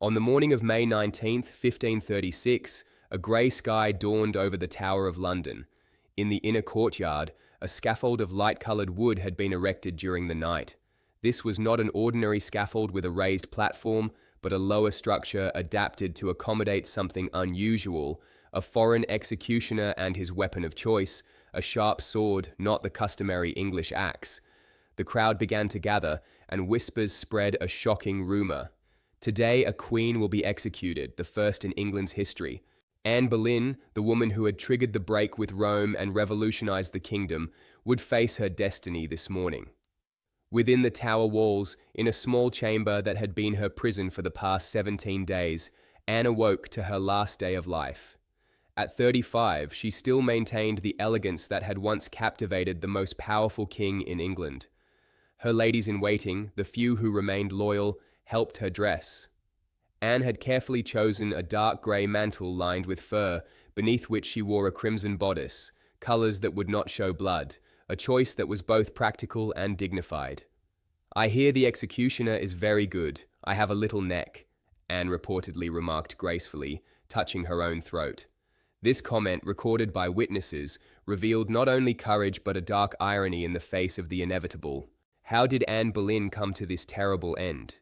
On the morning of May 19th, 1536, a grey sky dawned over the Tower of London. In the inner courtyard, a scaffold of light-coloured wood had been erected during the night. This was not an ordinary scaffold with a raised platform, but a lower structure adapted to accommodate something unusual, a foreign executioner and his weapon of choice, a sharp sword, not the customary English axe. The crowd began to gather, and whispers spread a shocking rumour. Today, a queen will be executed, the first in England's history. Anne Boleyn, the woman who had triggered the break with Rome and revolutionized the kingdom, would face her destiny this morning. Within the tower walls, in a small chamber that had been her prison for the past 17 days, Anne awoke to her last day of life. At 35, she still maintained the elegance that had once captivated the most powerful king in England. Her ladies-in-waiting, the few who remained loyal, helped her dress. Anne had carefully chosen a dark grey mantle lined with fur, beneath which she wore a crimson bodice, colours that would not show blood, a choice that was both practical and dignified. "I hear the executioner is very good. I have a little neck," Anne reportedly remarked gracefully, touching her own throat. This comment, recorded by witnesses, revealed not only courage but a dark irony in the face of the inevitable. How did Anne Boleyn come to this terrible end?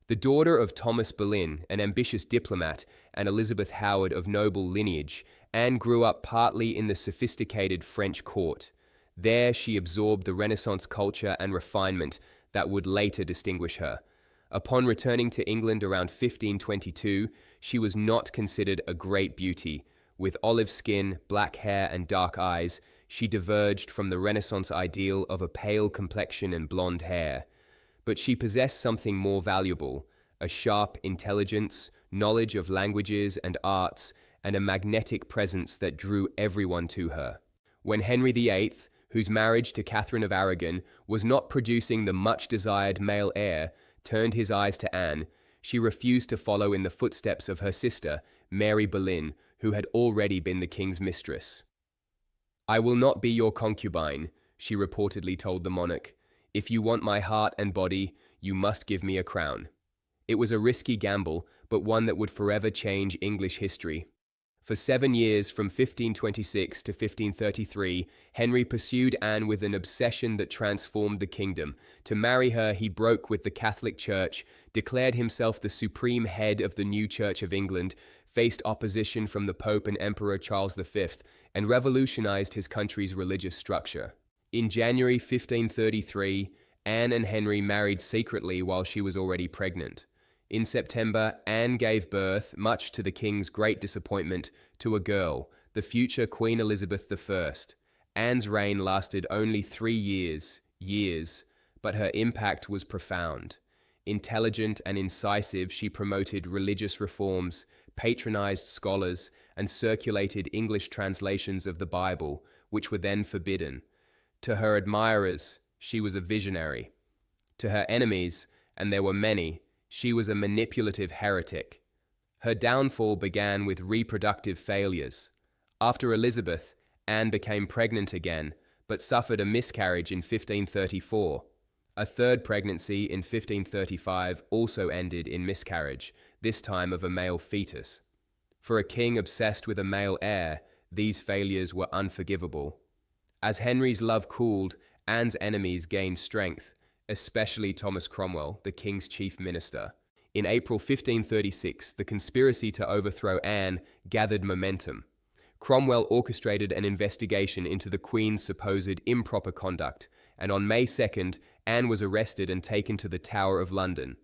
The daughter of Thomas Boleyn, an ambitious diplomat, and Elizabeth Howard of noble lineage, Anne grew up partly in the sophisticated French court. There she absorbed the Renaissance culture and refinement that would later distinguish her. Upon returning to England around 1522, she was not considered a great beauty. With olive skin, black hair, and dark eyes, she diverged from the Renaissance ideal of a pale complexion and blonde hair. But she possessed something more valuable, a sharp intelligence, knowledge of languages and arts, and a magnetic presence that drew everyone to her. When Henry VIII, whose marriage to Catherine of Aragon was not producing the much-desired male heir, turned his eyes to Anne, she refused to follow in the footsteps of her sister, Mary Boleyn, who had already been the king's mistress. "I will not be your concubine," she reportedly told the monarch. "If you want my heart and body, you must give me a crown." It was a risky gamble, but one that would forever change English history. For 7 years, from 1526 to 1533, Henry pursued Anne with an obsession that transformed the kingdom. To marry her, he broke with the Catholic Church, declared himself the supreme head of the new Church of England, faced opposition from the Pope and Emperor Charles V, and revolutionized his country's religious structure. In January 1533, Anne and Henry married secretly while she was already pregnant. In September, Anne gave birth, much to the king's great disappointment, to a girl, the future Queen Elizabeth I. Anne's reign lasted only 3 years, but her impact was profound. Intelligent and incisive, she promoted religious reforms, patronized scholars, and circulated English translations of the Bible, which were then forbidden. To her admirers, she was a visionary. To her enemies, and there were many, she was a manipulative heretic. Her downfall began with reproductive failures. After Elizabeth, Anne became pregnant again, but suffered a miscarriage in 1534. A third pregnancy in 1535 also ended in miscarriage, this time of a male fetus. For a king obsessed with a male heir, these failures were unforgivable. As Henry's love cooled, Anne's enemies gained strength, especially Thomas Cromwell, the king's chief minister. In April 1536, the conspiracy to overthrow Anne gathered momentum. Cromwell orchestrated an investigation into the Queen's supposed improper conduct, and on May 2nd, Anne was arrested and taken to the Tower of London.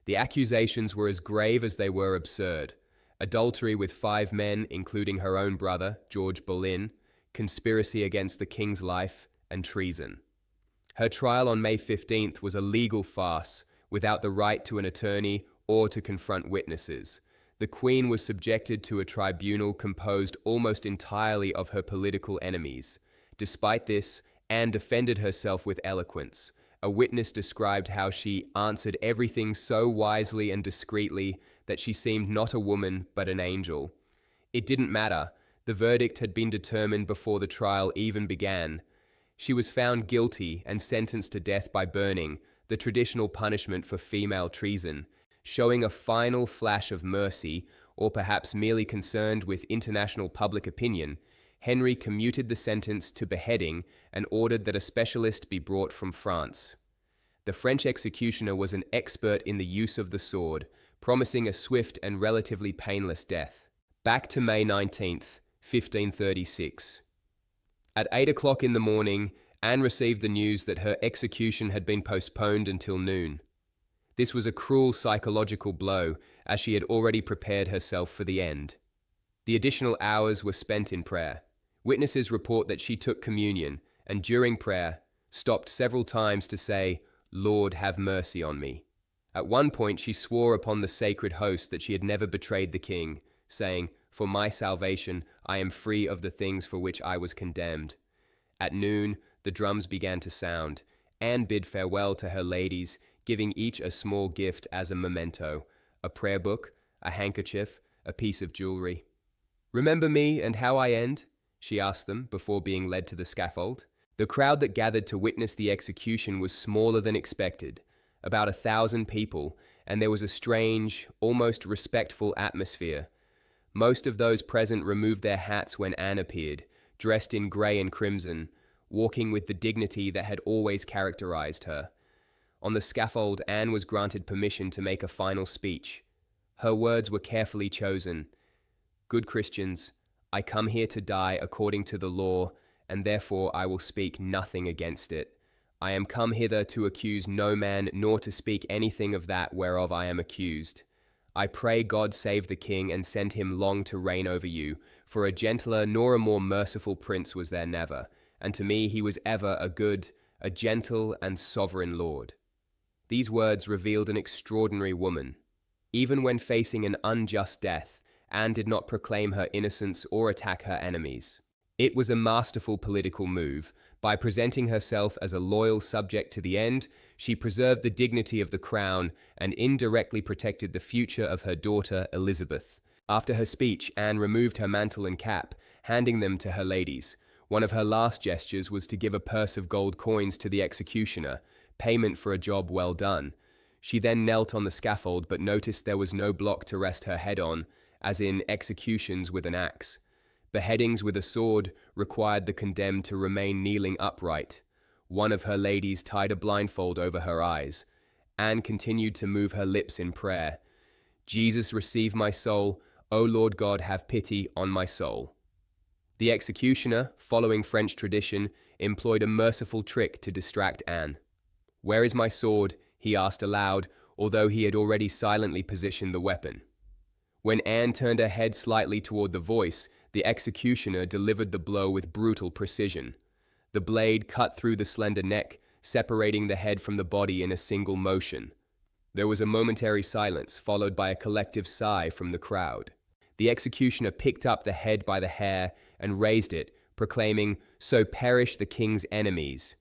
The accusations were as grave as they were absurd: adultery with 5 men, including her own brother, George Boleyn, conspiracy against the king's life, and treason. Her trial on May 15th was a legal farce, without the right to an attorney or to confront witnesses. The Queen was subjected to a tribunal composed almost entirely of her political enemies. Despite this, Anne defended herself with eloquence. A witness described how she answered everything so wisely and discreetly that she seemed not a woman but an angel. It didn't matter. The verdict had been determined before the trial even began. She was found guilty and sentenced to death by burning, the traditional punishment for female treason. showing a final flash of mercy, or perhaps merely concerned with international public opinion. Henry commuted the sentence to beheading and ordered that a specialist be brought from France. The French executioner was an expert in the use of the sword, promising a swift and relatively painless death. Back to May 19th, 1536. At 8 o'clock in the morning, Anne received the news that her execution had been postponed until noon. This was a cruel psychological blow, as she had already prepared herself for the end. The additional hours were spent in prayer. Witnesses report that she took communion, and during prayer, stopped several times to say, "Lord, have mercy on me." At one point, she swore upon the sacred host that she had never betrayed the king, saying, "For my salvation, I am free of the things for which I was condemned." At noon, the drums began to sound. Anne bid farewell to her ladies, giving each a small gift as a memento, a prayer book, a handkerchief, a piece of jewelry. "Remember me and how I end?" she asked them before being led to the scaffold. The crowd that gathered to witness the execution was smaller than expected, about 1,000 people, and there was a strange, almost respectful atmosphere. Most of those present removed their hats when Anne appeared, dressed in grey and crimson, walking with the dignity that had always characterized her. On the scaffold, Anne was granted permission to make a final speech. Her words were carefully chosen. "Good Christians, I come here to die according to the law, and therefore I will speak nothing against it. I am come hither to accuse no man, nor to speak anything of that whereof I am accused. I pray God save the king, and send him long to reign over you, for a gentler nor a more merciful prince was there never, and to me he was ever a good, a gentle and sovereign lord." These words revealed an extraordinary woman. Even when facing an unjust death, Anne did not proclaim her innocence or attack her enemies. It was a masterful political move. By presenting herself as a loyal subject to the end, she preserved the dignity of the crown and indirectly protected the future of her daughter Elizabeth. After her speech, Anne removed her mantle and cap, handing them to her ladies. One of her last gestures was to give a purse of gold coins to the executioner, payment for a job well done. She then knelt on the scaffold but noticed there was no block to rest her head on, as in executions with an axe. Beheadings with a sword required the condemned to remain kneeling upright. One of her ladies tied a blindfold over her eyes. Anne continued to move her lips in prayer. "Jesus, receive my soul. O Lord God, have pity on my soul." The executioner, following French tradition, employed a merciful trick to distract Anne. "Where is my sword?" he asked aloud, although he had already silently positioned the weapon. When Anne turned her head slightly toward the voice, the executioner delivered the blow with brutal precision. The blade cut through the slender neck, separating the head from the body in a single motion. There was a momentary silence, followed by a collective sigh from the crowd. The executioner picked up the head by the hair and raised it, proclaiming, "So perish the king's enemies."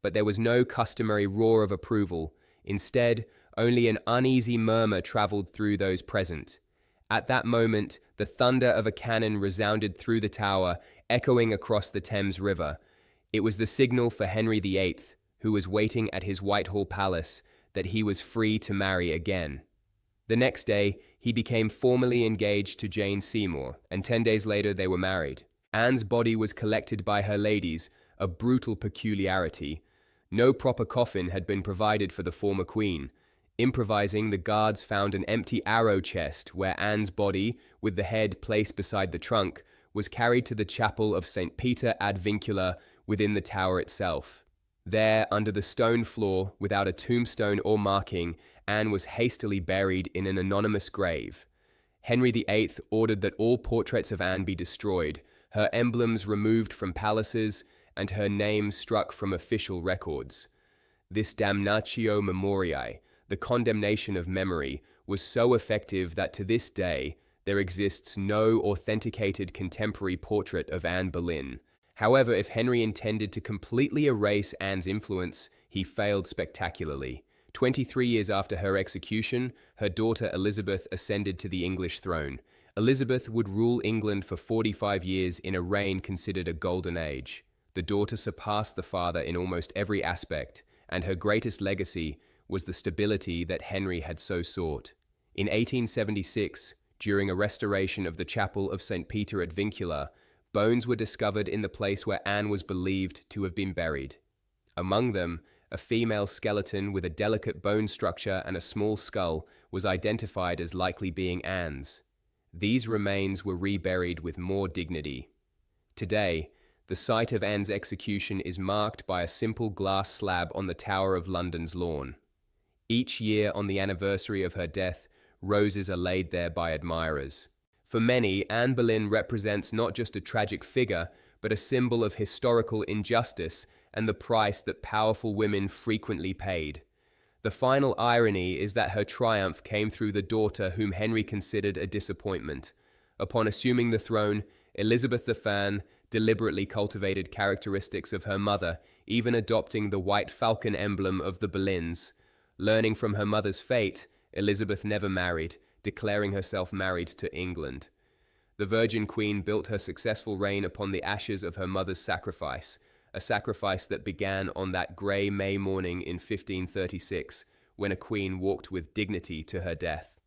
But there was no customary roar of approval. Instead, only an uneasy murmur traveled through those present. At that moment, the thunder of a cannon resounded through the tower, echoing across the Thames River. It was the signal for Henry VIII, who was waiting at his Whitehall palace, that he was free to marry again. The next day, he became formally engaged to Jane Seymour, and 10 days later they were married. Anne's body was collected by her ladies, a brutal peculiarity. No proper coffin had been provided for the former queen. Improvising, the guards found an empty arrow chest where Anne's body, with the head placed beside the trunk, was carried to the chapel of St. Peter ad Vincula within the tower itself. There, under the stone floor, without a tombstone or marking, Anne was hastily buried in an anonymous grave. Henry VIII ordered that all portraits of Anne be destroyed, her emblems removed from palaces, and her name struck from official records. This damnatio memoriae, the condemnation of memory, was so effective that to this day there exists no authenticated contemporary portrait of Anne Boleyn. However, if Henry intended to completely erase Anne's influence, he failed spectacularly. 23 years after her execution, her daughter Elizabeth ascended to the English throne. Elizabeth would rule England for 45 years in a reign considered a golden age. The daughter surpassed the father in almost every aspect, and her greatest legacy was the stability that Henry had so sought. In 1876, during a restoration of the chapel of St. Peter at Vincula, bones were discovered in the place where Anne was believed to have been buried. Among them, a female skeleton with a delicate bone structure and a small skull was identified as likely being Anne's. These remains were reburied with more dignity. Today, the site of Anne's execution is marked by a simple glass slab on the Tower of London's lawn. Each year on the anniversary of her death, roses are laid there by admirers. For many, Anne Boleyn represents not just a tragic figure, but a symbol of historical injustice and the price that powerful women frequently paid. The final irony is that her triumph came through the daughter whom Henry considered a disappointment. Upon assuming the throne, Elizabeth I deliberately cultivated characteristics of her mother, even adopting the white falcon emblem of the Boleyns. Learning from her mother's fate, Elizabeth never married, declaring herself married to England. The Virgin Queen built her successful reign upon the ashes of her mother's sacrifice, a sacrifice that began on that grey May morning in 1536, when a queen walked with dignity to her death.